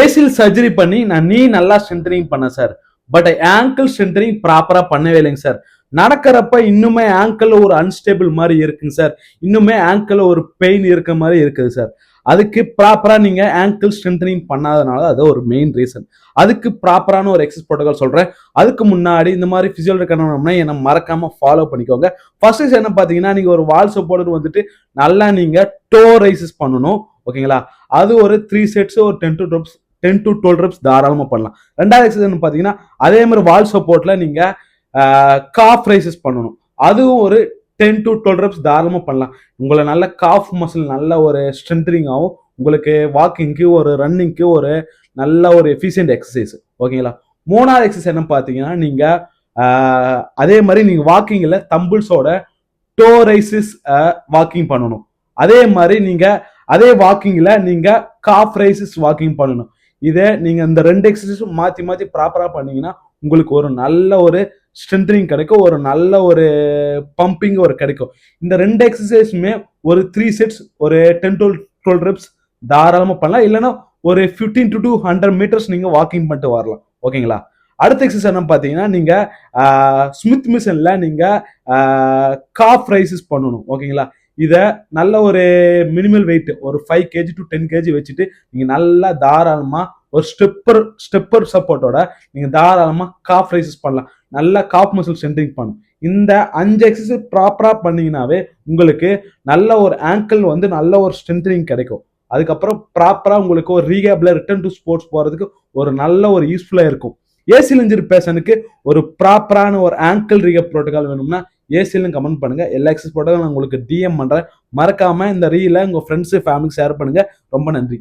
ஏசில் surgery பண்ணி நான் நீ நல்லா ஸ்ட்ரென்தனிங் பண்ணேன் சார். பட் ஆங்கிள் ஸ்ட்ரென்தனிங் ப்ராப்பரா பண்ணவே இல்லைங்க சார். நடக்கிறப்ப இன்னுமே ஆங்கிள் ஒரு அன்ஸ்டேபிள் மாதிரி இருக்குங்க சார். இன்னுமே ஆங்கிள் ஒரு பெயின் இருக்க மாதிரி இருக்குது சார். அதுக்கு ப்ராப்பரா நீங்க ஆங்கிள் ஸ்ட்ரென்தனிங் பண்ணாதனால அது ஒரு மெயின் ரீசன். அதுக்கு ப்ராப்பரான ஒரு எக்ஸசைஸ் ப்ரோட்டோகால் சொல்றேன். அதுக்கு முன்னாடி இந்த மாதிரி பிசியோ இருக்கணும்னா என்ன மறக்காம ஃபாலோ பண்ணிக்கோங்க. ஃபர்ஸ்ட் என்ன பாத்தீங்கன்னா, நீங்க ஒரு வால் சப்போர்ட் வந்துட்டு நல்லா நீங்க டோ ரைசஸ் பண்ணணும். ஓகேங்களா? அது ஒரு 3 செட்ஸ் ஒரு 10 to 12 reps தாராளமா பண்ணலாம். ரெண்டாவது எக்ஸசைஸ் பாத்தீங்கன்னா, அதே மாதிரி வால் சப்போர்ட்ல நீங்க காஃப் ரைசஸ் பண்ணணும். அதுவும் ஒரு 10 to 12 reps தாராளமா பண்ணலாம். உங்களை நல்ல காஃப் மசில் நல்ல ஒரு ஸ்ட்ரென்தனிங் ஆகும். உங்களுக்கு வாக்கிங்க்கு ஒரு ரன்னிங்க்கு ஒரு நல்ல ஒரு எஃபிஷியன்ட் எக்ஸசைஸ். ஓகேங்களா? மூணாவது எக்ஸசைஸ் என்ன பாத்தீங்கன்னா, நீங்க அதே மாதிரி நீங்க வாக்கிங்ல தம்பிள்ஸோட டோ ரைசஸ் வாக்கிங் பண்ணணும். அதே மாதிரி நீங்க அதே வாக்கிங்ல நீங்க காஃப் ரைசஸ் வாக்கிங் பண்ணணும். இதை நீங்க இந்த ரெண்டு எக்ஸசைஸும் மாத்தி மாத்தி ப்ராப்பரா பண்ணீங்கன்னா உங்களுக்கு ஒரு நல்ல ஒரு ஸ்ட்ரென்தனிங் கிடைக்கும், ஒரு நல்ல ஒரு பம்பிங் ஒரு கிடைக்கும். இந்த ரெண்டு எக்ஸசைஸுமே ஒரு 3 செட்ஸ் ஒரு 10 to 12 reps தாராளமா பண்ணலாம். இல்லைன்னா ஒரு 15 to 100 meters நீங்க வாக்கிங் பண்ணிட்டு வரலாம். ஓகேங்களா? அடுத்த எக்ஸசைஸ் என்ன பாத்தீங்கன்னா, நீங்க ஸ்மித் மிஷன்ல நீங்க காஃப் ரைசஸ் பண்ணணும். ஓகேங்களா? இத நல்ல ஒரு மினிமல் வெயிட் ஒரு 5 kg to 10 kg வச்சுட்டு நீங்க நல்லா தாராளமா ஒரு ஸ்டெப்பர் சப்போர்ட்டோட நீங்க தாராளமா காஃப் ரைசஸ் பண்ணலாம். நல்லா காஃப் மசில் ஸ்ட்ரென்தனிங் பண்ணும். இந்த 5 எக்ஸசைஸ் ப்ராப்பரா பண்ணீங்கன்னாவே உங்களுக்கு நல்ல ஒரு ஆங்கிள் வந்து நல்ல ஒரு ஸ்ட்ரென்தனிங் கிடைக்கும். அதுக்கப்புறம் ப்ராப்பரா உங்களுக்கு ஒரு ரீகேப்ல ரிட்டர்ன் டு ஸ்போர்ட்ஸ் போறதுக்கு ஒரு நல்ல ஒரு யூஸ்ஃபுல்லா இருக்கும். ஏசிஎல் இன்ஜுரி பேஷனுக்கு ஒரு ப்ராப்பரான ஒரு ஆங்கிள் ரீகேப் ப்ரோட்டோகால் வேணும்னா ஏசிஎல் கமெண்ட் பண்ணுங்க. எல்லா எக்ஸசைஸ் ப்ரோட்டோகால் நான் உங்களுக்கு டிஎம் பண்றேன். மறக்காம இந்த ரீலை உங்க ஃப்ரெண்ட்ஸ் ஃபேமிலிக்கு ஷேர் பண்ணுங்க. ரொம்ப நன்றி.